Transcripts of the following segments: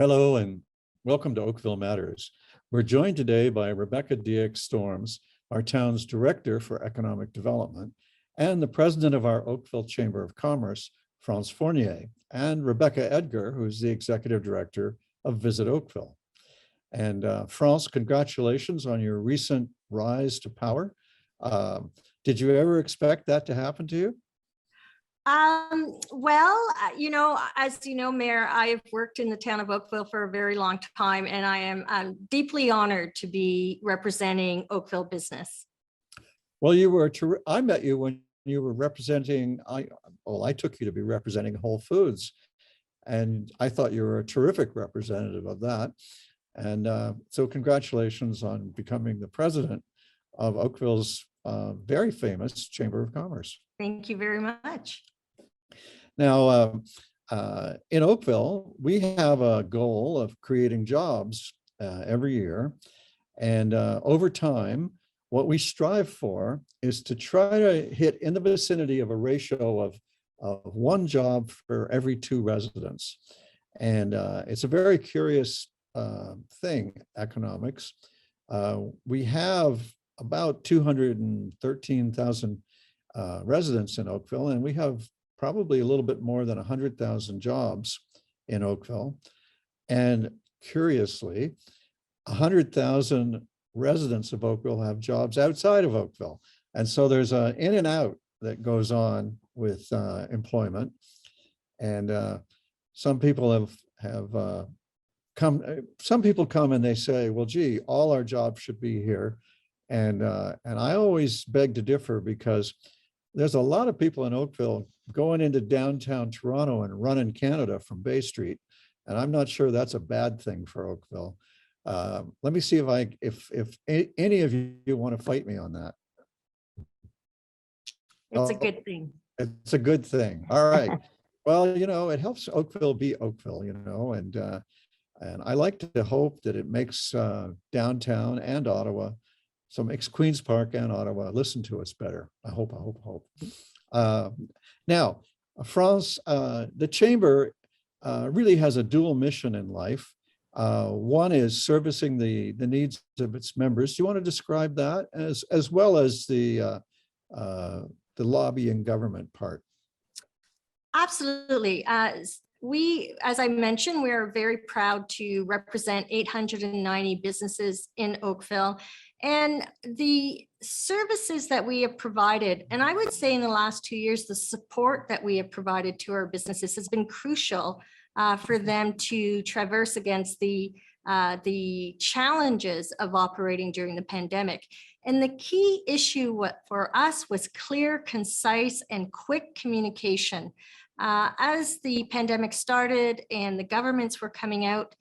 Hello and welcome to Oakville Matters. We're joined today by Rebecca Storms, our town's Director for Economic Development, and the President of our Oakville Chamber of Commerce, France Fournier, and Rebecca Edgar, who's the Executive Director of Visit Oakville. And France, congratulations on your recent rise to power. Did you ever expect that to happen to you? As you know, Mayor, I have worked in the town of Oakville for a very long time, and I am deeply honored to be representing Oakville business. Well, I met you when you were representing, I took you to be representing Whole Foods, and I thought you were a terrific representative of that. And so congratulations on becoming the president of Oakville's very famous Chamber of Commerce. Thank you very much. Now, in Oakville, we have a goal of creating jobs every year. And over time, what we strive for is to try to hit in the vicinity of a ratio of one job for every 2 residents. And it's a very curious thing, economics. We have about 213,000 residents in Oakville, and we have probably a little bit more than 100,000 jobs in Oakville. And curiously, 100,000 residents of Oakville have jobs outside of Oakville. And so there's an in and out that goes on with employment. And some people have come and they say, well, gee, all our jobs should be here. And I always beg to differ, because there's a lot of people in Oakville going into downtown Toronto and running Canada from Bay Street. And I'm not sure that's a bad thing for Oakville. Let me see if any of you want to fight me on that. It's a good thing. It's a good thing. All right. Well, it helps Oakville be Oakville, and I like to hope that it makes downtown and Ottawa, so makes Queen's Park and Ottawa listen to us better. I hope. Now, France, the Chamber really has a dual mission in life. One is servicing the needs of its members. Do you want to describe that as well as the lobbying government part? Absolutely. As I mentioned, we're very proud to represent 890 businesses in Oakville, and the services that we have provided, and I would say in the last 2 years, the support that we have provided to our businesses has been crucial for them to traverse against the challenges of operating during the pandemic. And the key issue for us was clear, concise, and quick communication. As the pandemic started and the governments were coming out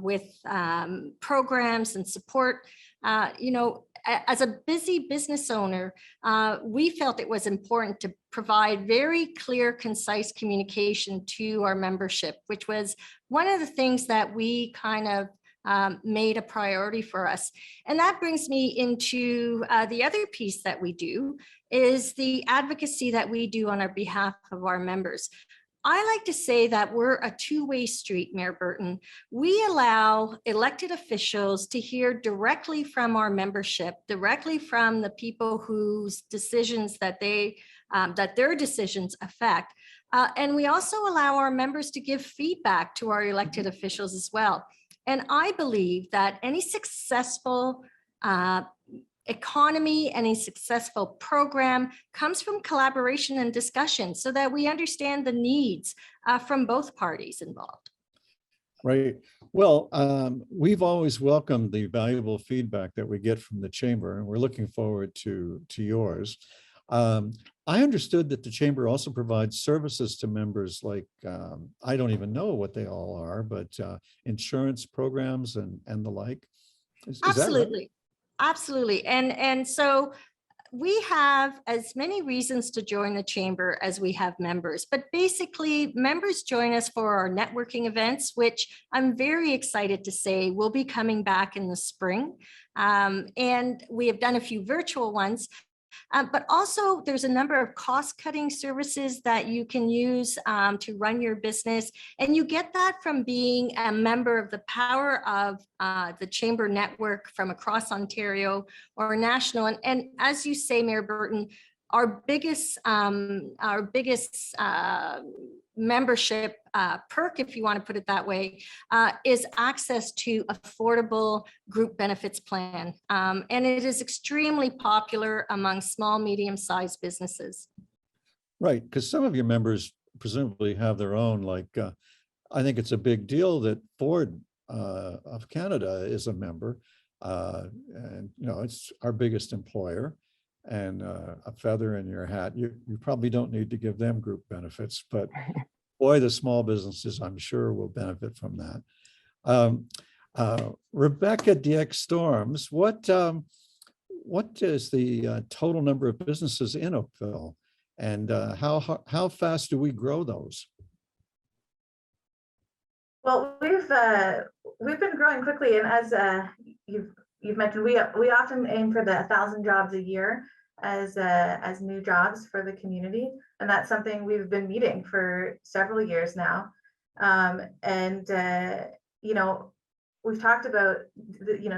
with programs and support, as a busy business owner, we felt it was important to provide very clear, concise communication to our membership, which was one of the things that we kind of made a priority for us. And that brings me into the other piece that we do, is the advocacy that we do on our behalf of our members. I like to say that we're a two-way street, Mayor Burton. We allow elected officials to hear directly from our membership, directly from the people whose decisions that their decisions affect. And we also allow our members to give feedback to our elected officials as well. And I believe that any successful economy, any successful program comes from collaboration and discussion, so that we understand the needs from both parties involved. Right. Well, we've always welcomed the valuable feedback that we get from the Chamber, and we're looking forward to yours. I understood that the Chamber also provides services to members like, I don't even know what they all are, but insurance programs and the like. Is Absolutely. that right? Absolutely. And so we have as many reasons to join the Chamber as we have members, but basically members join us for our networking events, which I'm very excited to say will be coming back in the spring. And we have done a few virtual ones, But also there's a number of cost-cutting services that you can use to run your business. And you get that from being a member of the power of the chamber network from across Ontario or national. And as you say, Mayor Burton, our biggest membership perk, if you want to put it that way, is access to affordable group benefits plan. And it is extremely popular among small, medium-sized businesses. Right, because some of your members presumably have their own, like, I think it's a big deal that Ford of Canada is a member. And, you know, it's our biggest employer, and a feather in your hat. You probably don't need to give them group benefits, but boy, the small businesses, I'm sure, will benefit from that. Rebecca DX Storms, what is the total number of businesses in Oakville, and how fast do we grow those? Well, we've been growing quickly, and as you've mentioned, we often aim for the 1,000 jobs a year as new jobs for the community, and that's something we've been meeting for several years now. You know, we've talked about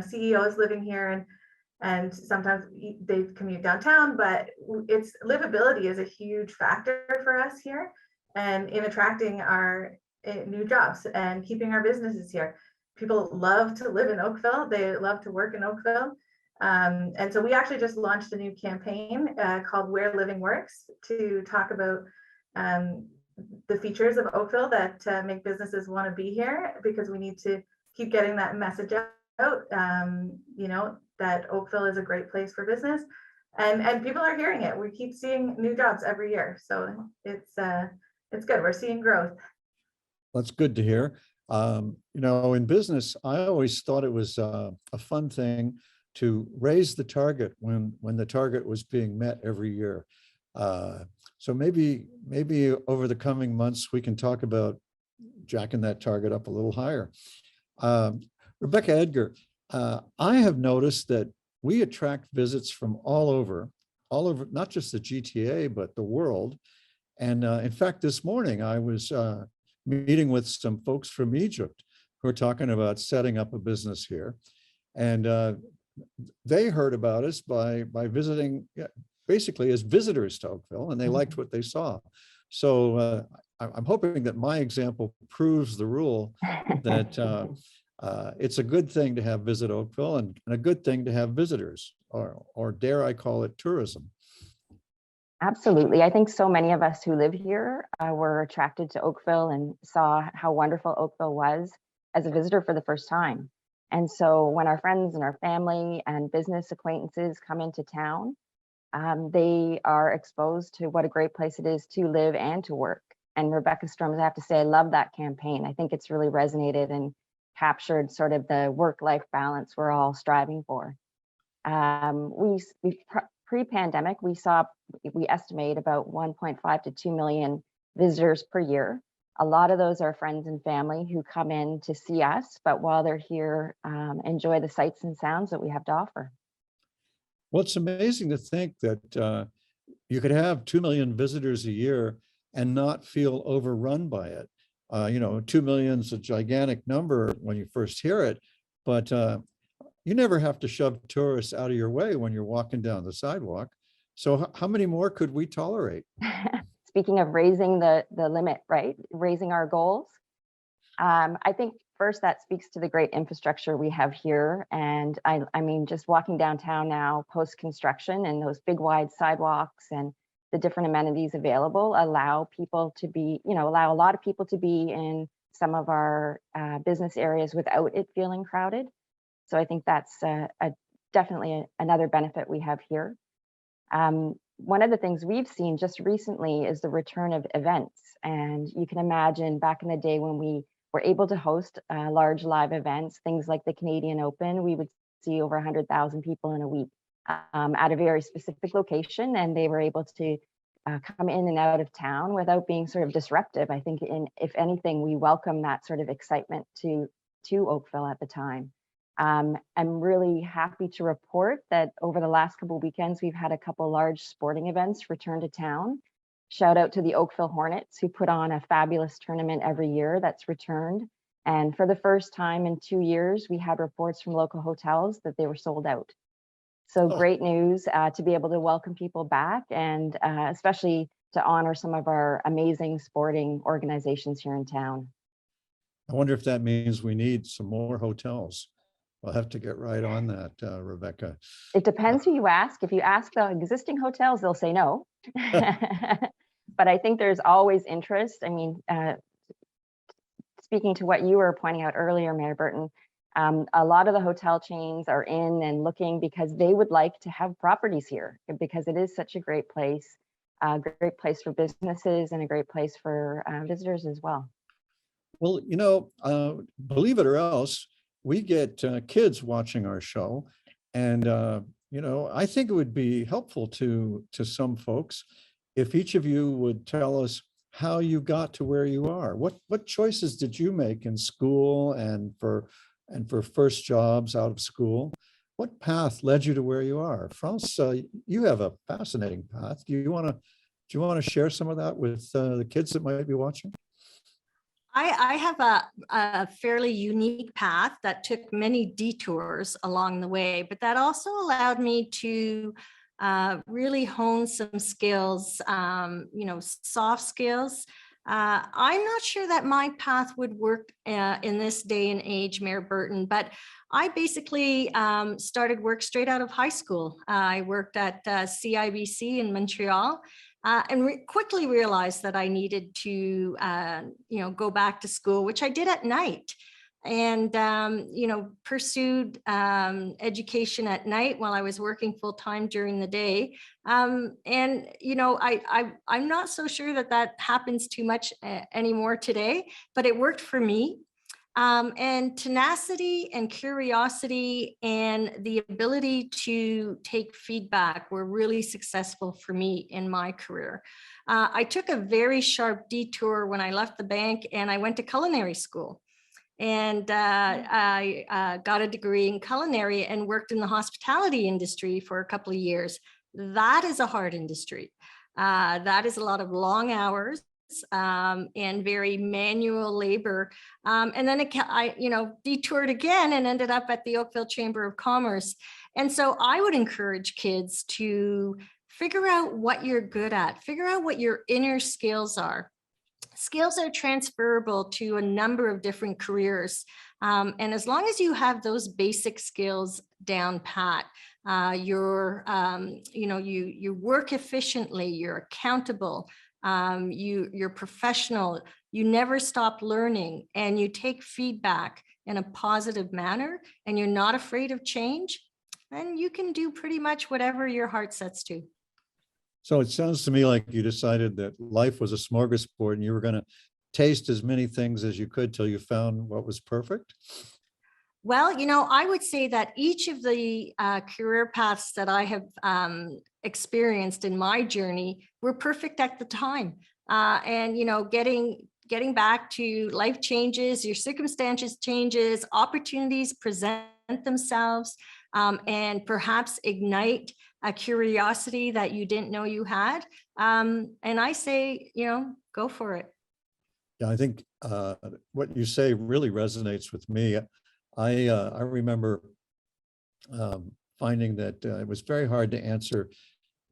CEOs living here, and sometimes they commute downtown, but it's livability is a huge factor for us here, and in attracting our new jobs and keeping our businesses here. People love to live in Oakville. They love to work in Oakville. And so we actually just launched a new campaign called Where Living Works to talk about the features of Oakville that make businesses want to be here, because we need to keep getting that message out, you know, that Oakville is a great place for business. And people are hearing it. We keep seeing new jobs every year. So it's good. We're seeing growth. That's good to hear. You know, in business, I always thought it was a fun thing to raise the target when the target was being met every year. So maybe over the coming months, we can talk about jacking that target up a little higher. Rebecca Edgar, I have noticed that we attract visits from all over, not just the GTA, but the world. And in fact, this morning I was meeting with some folks from Egypt who are talking about setting up a business here. And they heard about us by visiting, basically as visitors to Oakville, and they liked what they saw. So I'm hoping that my example proves the rule that it's a good thing to have Visit Oakville, and a good thing to have visitors, or dare I call it tourism. Absolutely. I think so many of us who live here were attracted to Oakville and saw how wonderful Oakville was as a visitor for the first time. And so when our friends and our family and business acquaintances come into town, they are exposed to what a great place it is to live and to work. And Rebecca Storms, I have to say, I love that campaign. I think it's really resonated and captured sort of the work-life balance we're all striving for. Pre-pandemic, we estimate about 1.5 to 2 million visitors per year. A lot of those are friends and family who come in to see us, but while they're here, enjoy the sights and sounds that we have to offer. Well, it's amazing to think that you could have 2 million visitors a year and not feel overrun by it. You know, 2 million is a gigantic number when you first hear it, but you never have to shove tourists out of your way when you're walking down the sidewalk. So how many more could we tolerate? Speaking of raising the limit, right? Raising our goals. I think first that speaks to the great infrastructure we have here. And I mean, just walking downtown now post-construction, and those big wide sidewalks and the different amenities available allow people to be, allow a lot of people to be in some of our business areas without it feeling crowded. So I think that's definitely another benefit we have here. One of the things we've seen just recently is the return of events. And you can imagine back in the day when we were able to host large live events, things like the Canadian Open, we would see over 100,000 people in a week at a very specific location. And they were able to come in and out of town without being sort of disruptive. I think if anything, we welcome that sort of excitement to Oakville at the time. I'm really happy to report that over the last couple of weekends, we've had a couple large sporting events return to town. Shout out to the Oakville Hornets, who put on a fabulous tournament every year that's returned. And for the first time in 2 years, we had reports from local hotels that they were sold out. So great news to be able to welcome people back, and especially to honor some of our amazing sporting organizations here in town. I wonder if that means we need some more hotels. We'll have to get right on that, Rebecca. It depends who you ask. If you ask the existing hotels, they'll say no. But I think there's always interest. I mean, speaking to what you were pointing out earlier, Mayor Burton, a lot of the hotel chains are in and looking because they would like to have properties here, because it is such a great place for businesses and a great place for visitors as well. Well, you know, believe it or else, we get kids watching our show, and you know, I think it would be helpful to some folks if each of you would tell us how you got to where you are. What choices did you make in school and for first jobs out of school? What path led you to where you are? France, you have a fascinating path. Do you want to share some of that with the kids that might be watching? I have a fairly unique path that took many detours along the way, but that also allowed me to really hone some skills, you know, soft skills. I'm not sure that my path would work in this day and age, Mayor Burton, but I basically started work straight out of high school. I worked at CIBC in Montreal. And quickly realized that I needed to, you know, go back to school, which I did at night, and you know, pursued education at night while I was working full time during the day. And you know, I'm not so sure that happens too much anymore today, but it worked for me. And tenacity and curiosity and the ability to take feedback were really successful for me in my career. I took a very sharp detour when I left the bank, and I went to culinary school. And I got a degree in culinary and worked in the hospitality industry for a couple of years. That is a hard industry. That is a lot of long hours. And very manual labor. And then I, you know, detoured again and ended up at the Oakville Chamber of Commerce. And so I would encourage kids to figure out what you're good at, figure out what your inner skills are. Skills are transferable to a number of different careers. And as long as you have those basic skills down pat, you know, you work efficiently, you're accountable, you're professional, you never stop learning, and you take feedback in a positive manner, and you're not afraid of change, and you can do pretty much whatever your heart sets to. So it sounds to me like you decided that life was a smorgasbord and you were going to taste as many things as you could till you found what was perfect. Well, you know, I would say that each of the career paths that I have experienced in my journey were perfect at the time. And, you know, getting back to life changes, your circumstances changes, opportunities present themselves, and perhaps ignite a curiosity that you didn't know you had. And I say, you know, go for it. Yeah, I think what you say really resonates with me. I remember finding that it was very hard to answer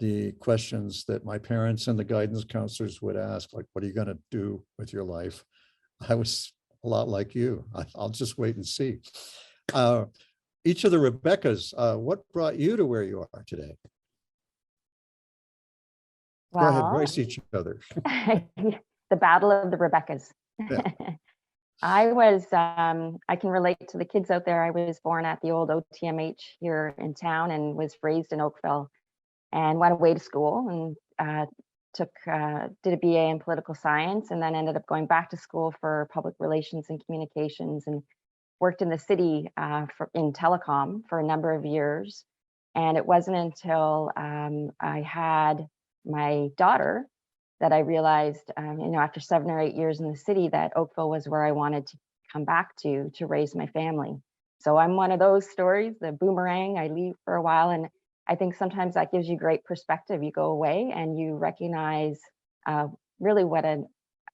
the questions that my parents and the guidance counselors would ask, like, what are you going to do with your life? I was a lot like you. I'll just wait and see. Each of the Rebeccas, what brought you to where you are today? Well, go ahead, race each other. The battle of the Rebeccas. Yeah. I was, I can relate to the kids out there. I was born at the old OTMH here in town and was raised in Oakville, and went away to school and did a BA in political science, and then ended up going back to school for public relations and communications, and worked in the city in telecom for a number of years. And it wasn't until I had my daughter that I realized, you know, after 7 or 8 years in the city, that Oakville was where I wanted to come back to raise my family. So I'm one of those stories, the boomerang. I leave for a while, and I think sometimes that gives you great perspective. You go away and you recognize really what an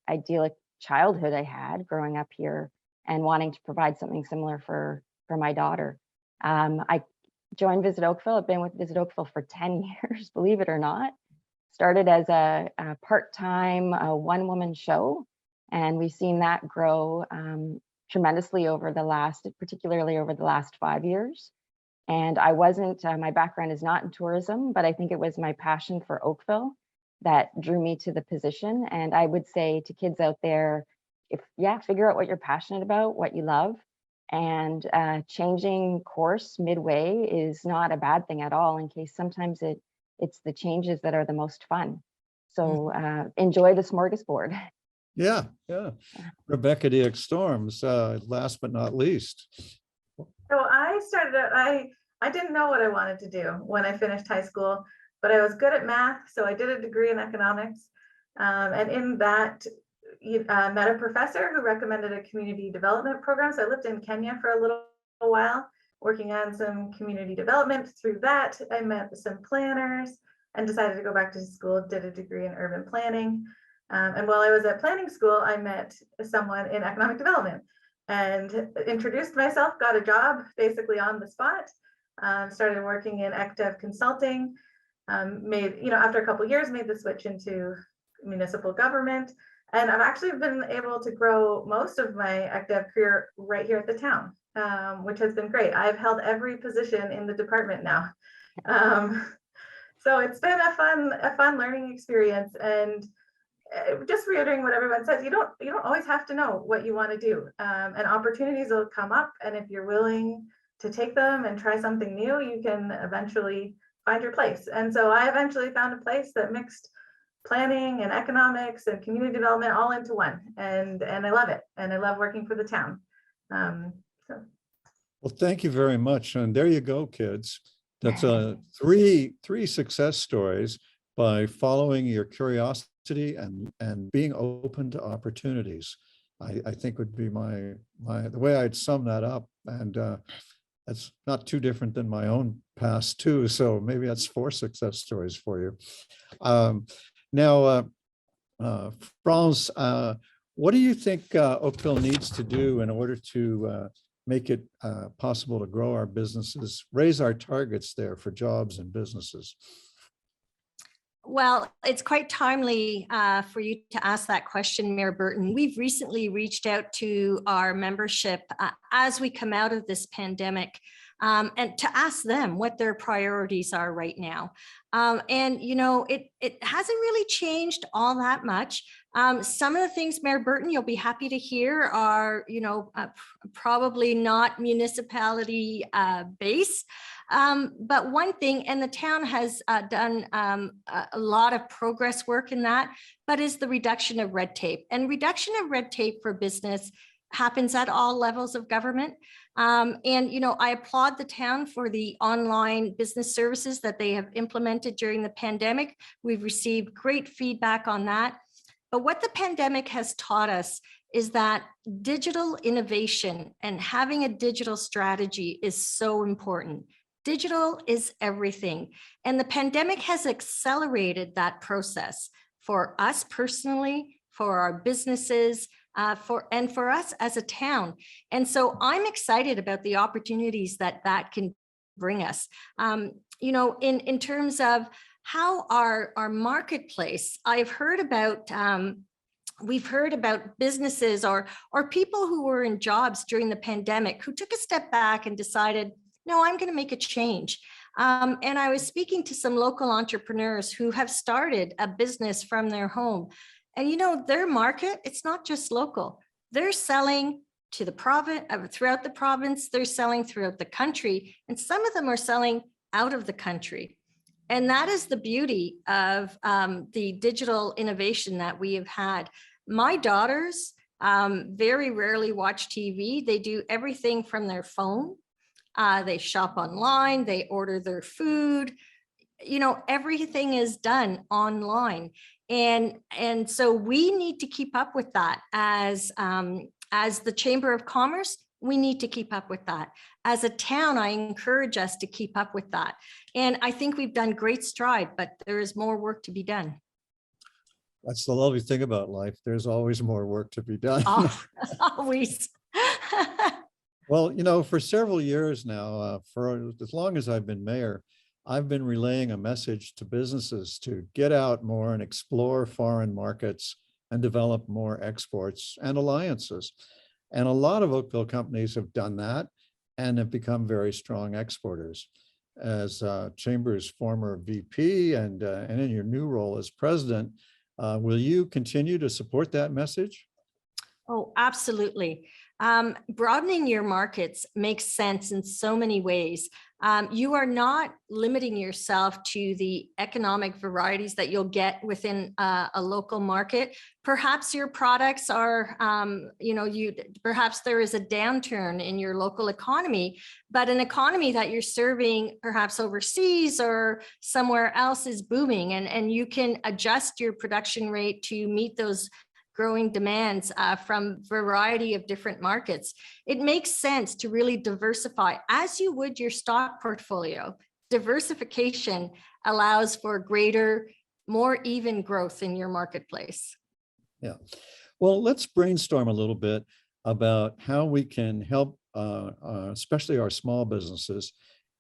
idyllic childhood I had growing up here and wanting to provide something similar for my daughter. I joined Visit Oakville. I've been with Visit Oakville for 10 years, believe it or not. Started as a part-time one-woman show, and we've seen that grow tremendously particularly over the last 5 years. And I wasn't, my background is not in tourism, but I think it was my passion for Oakville that drew me to the position. And I would say to kids out there, figure out what you're passionate about, what you love, and changing course midway is not a bad thing at all, in case sometimes it's the changes that are the most fun. So enjoy the smorgasbord. Yeah. Rebecca DX Storms, last but not least. So I started out, I didn't know what I wanted to do when I finished high school, but I was good at math. So I did a degree in economics. And in that, met a professor who recommended a community development program. So I lived in Kenya for a little while, working on some community development. Through that, I met some planners and decided to go back to school, did a degree in urban planning. And while I was at planning school, I met someone in economic development and introduced myself, got a job basically on the spot, started working in ECDev consulting, after a couple of years, made the switch into municipal government. And I've actually been able to grow most of my ECDev career right here at the town, which has been great. I've held every position in the department now. So it's been a fun learning experience. And just reiterating what everyone says, you don't always have to know what you want to do, and opportunities will come up, and if you're willing to take them and try something new, you can eventually find your place. And so I eventually found a place that mixed planning and economics and community development all into one, and I love it, and I love working for the town. Well, thank you very much. And there you go, kids. That's three success stories by following your curiosity and being open to opportunities. I think would be the way I'd sum that up. And that's not too different than my own past too. So maybe that's 4 success stories for you. Now, France, what do you think Oakville needs to do in order to make it possible to grow our businesses, raise our targets there for jobs and businesses? Well, it's quite timely for you to ask that question, Mayor Burton. We've recently reached out to our membership as we come out of this pandemic and to ask them what their priorities are right now. And, it hasn't really changed all that much. Some of the things, Mayor Burton, you'll be happy to hear are, probably not municipality based. But one thing, and the town has done a lot of progress work in that, but is the reduction of red tape. And reduction of red tape for business happens at all levels of government. I applaud the town for the online business services that they have implemented during the pandemic. We've received great feedback on that. But what the pandemic has taught us is that digital innovation and having a digital strategy is so important. Digital is everything. And the pandemic has accelerated that process for us personally, for our businesses, for us as a town. And so I'm excited about the opportunities that can bring us. In terms of how our marketplace, we've heard about businesses or people who were in jobs during the pandemic who took a step back and decided, no, I'm going to make a change. And I was speaking to some local entrepreneurs who have started a business from their home. And their market, it's not just local. They're selling to the province, throughout the province, they're selling throughout the country, and some of them are selling out of the country. And that is the beauty of the digital innovation that we have had. My daughters very rarely watch TV. They do everything from their phone. They shop online, they order their food. Everything is done online. And so we need to keep up with that as the Chamber of Commerce. we need to keep up with that. As a town, I encourage us to keep up with that. And I think we've done great stride, but there is more work to be done. That's the lovely thing about life. There's always more work to be done. Always. Well, you know, for several years now, for as long as I've been mayor, I've been relaying a message to businesses to get out more and explore foreign markets and develop more exports and alliances. And a lot of Oakville companies have done that and have become very strong exporters. As Chamber's former VP and in your new role as president, will you continue to support that message? Oh, absolutely. Broadening your markets makes sense in so many ways. You are not limiting yourself to the economic varieties that you'll get within a local market. Perhaps your products are, perhaps there is a downturn in your local economy, but an economy that you're serving perhaps overseas or somewhere else is booming, and you can adjust your production rate to meet those growing demands from variety of different markets. It makes sense to really diversify as you would your stock portfolio. Diversification allows for greater, more even growth in your marketplace. Yeah. Well, let's brainstorm a little bit about how we can help, especially our small businesses,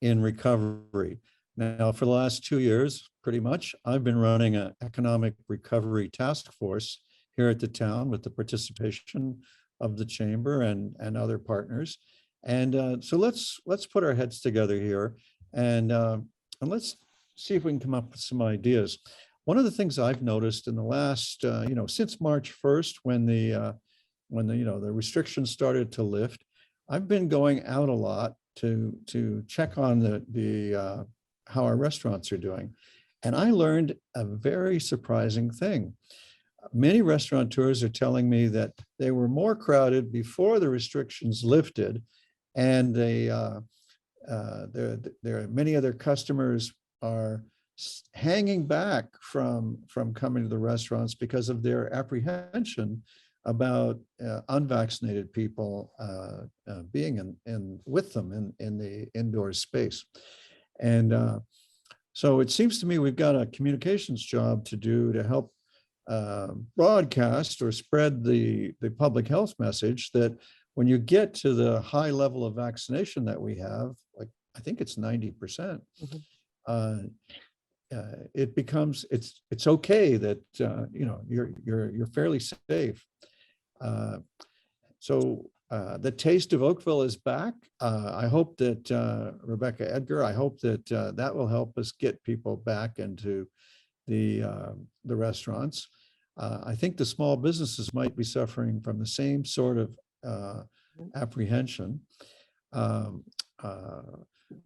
in recovery. Now, for the last 2 years, pretty much, I've been running an economic recovery task force here at the town with the participation of the chamber and other partners. And so let's put our heads together here and let's see if we can come up with some ideas. One of the things I've noticed in the last, since March 1st, when the restrictions started to lift, I've been going out a lot to check on the how our restaurants are doing. And I learned a very surprising thing. Many restaurateurs are telling me that they were more crowded before the restrictions lifted, and many of their customers are hanging back from coming to the restaurants because of their apprehension about unvaccinated people being with them in the indoor space. And so it seems to me we've got a communications job to do to help broadcast or spread the public health message that when you get to the high level of vaccination that we have, like I think it's 90%, it becomes it's okay that you're fairly safe. So the Taste of Oakville is back. I hope that Rebecca Edgar, I hope that that will help us get people back into the restaurants. I think the small businesses might be suffering from the same sort of apprehension.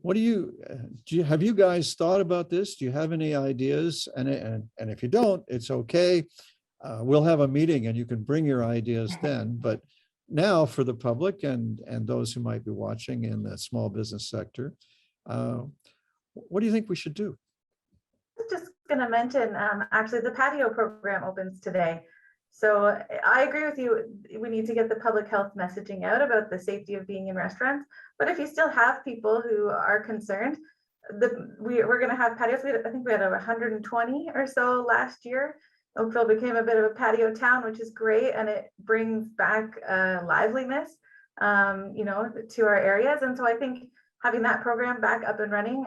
What have you guys thought about this? Do you have any ideas? And if you don't, it's okay. We'll have a meeting and you can bring your ideas then. But now for the public and those who might be watching in the small business sector, what do you think we should do? Just going to mention, actually, the patio program opens today. So I agree with you. We need to get the public health messaging out about the safety of being in restaurants. But if you still have people who are concerned, we're going to have patios. I think we had 120 or so last year. Oakville became a bit of a patio town, which is great, and it brings back liveliness, to our areas. And so I think having that program back up and running,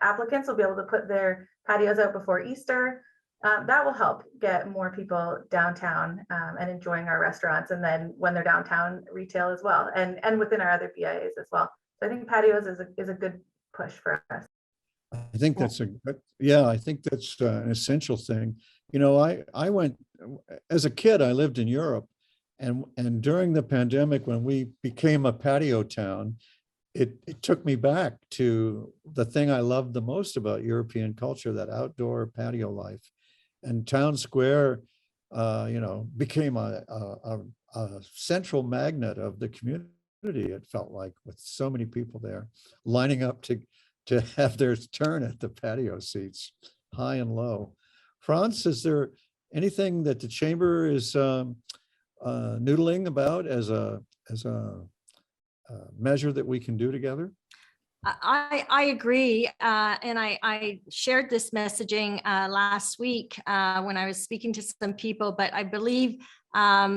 applicants will be able to put their patios out before Easter. That will help get more people downtown and enjoying our restaurants, and then when they're downtown, retail as well, and within our other BIAs as well. So I think patios is a good push for us. I think that's I think that's an essential thing. I went as a kid, I lived in Europe, and during the pandemic, when we became a patio town, it took me back to the thing I loved the most about European culture, that outdoor patio life. And Town Square, became a central magnet of the community. It felt like, with so many people there lining up to have their turn at the patio seats, high and low. Franz, is there anything that the chamber is noodling about as a measure that we can do together? I agree. And I shared this messaging last week when I was speaking to some people, but I believe our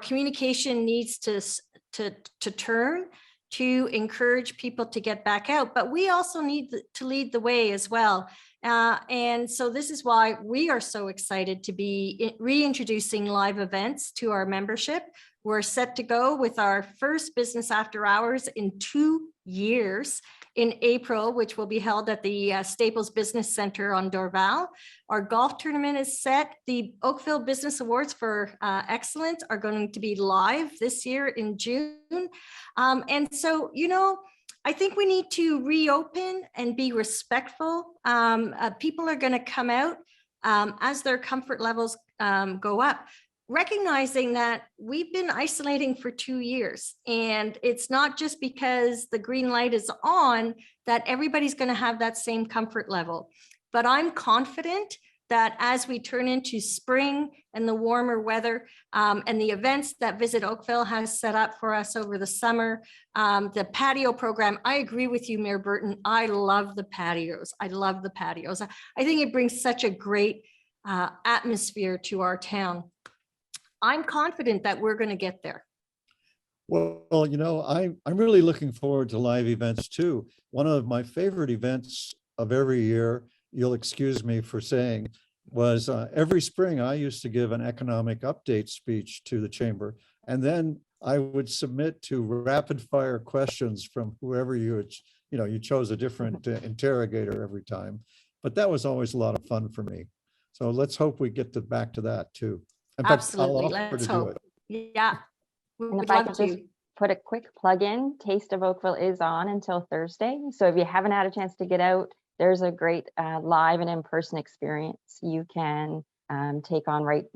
communication needs to turn to encourage people to get back out, but we also need to lead the way as well. And so this is why we are so excited to be reintroducing live events to our membership. We're set to go with our first business after hours in 2 years in April, which will be held at the Staples Business Center on Dorval. Our golf tournament is set. The Oakville Business Awards for Excellence are going to be live this year in June. And so, you know, I think we need to reopen and be respectful. People are going to come out as their comfort levels go up, recognizing that we've been isolating for 2 years. And it's not just because the green light is on that everybody's going to have that same comfort level. But I'm confident that as we turn into spring and the warmer weather and the events that Visit Oakville has set up for us over the summer, the patio program, I agree with you, Mayor Burton. I love the patios. I love the patios. I think it brings such a great atmosphere to our town. I'm confident that we're going to get there. Well, you know, I'm really looking forward to live events too. One of my favorite events of every year, you'll excuse me for saying, was every spring I used to give an economic update speech to the chamber, and then I would submit to rapid fire questions from whoever you chose a different interrogator every time, but that was always a lot of fun for me. So let's hope we get back to that too. In fact, Absolutely, I'll offer let's to do hope. it. Yeah, we And would if I love could just to. put a quick plug in, Taste of Oakville is on until Thursday. So if you haven't had a chance to get out, there's a great live and in-person experience you can take on right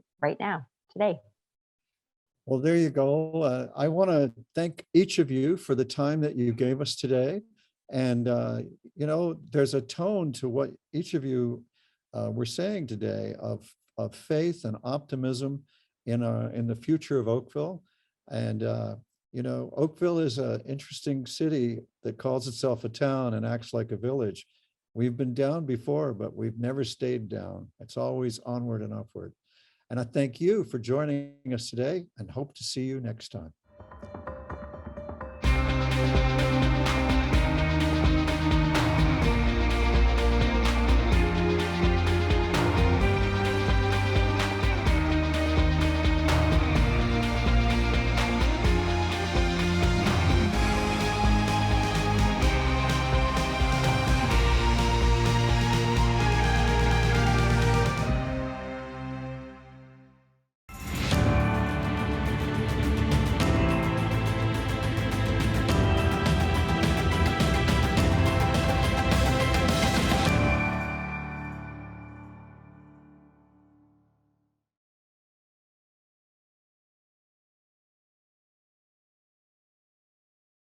now, today. Well, there you go. I want to thank each of you for the time that you gave us today. And, you know, there's a tone to what each of you were saying today of faith and optimism in the future of Oakville. And, you know, Oakville is an interesting city that calls itself a town and acts like a village. We've been down before, but we've never stayed down. It's always onward and upward. And I thank you for joining us today and hope to see you next time.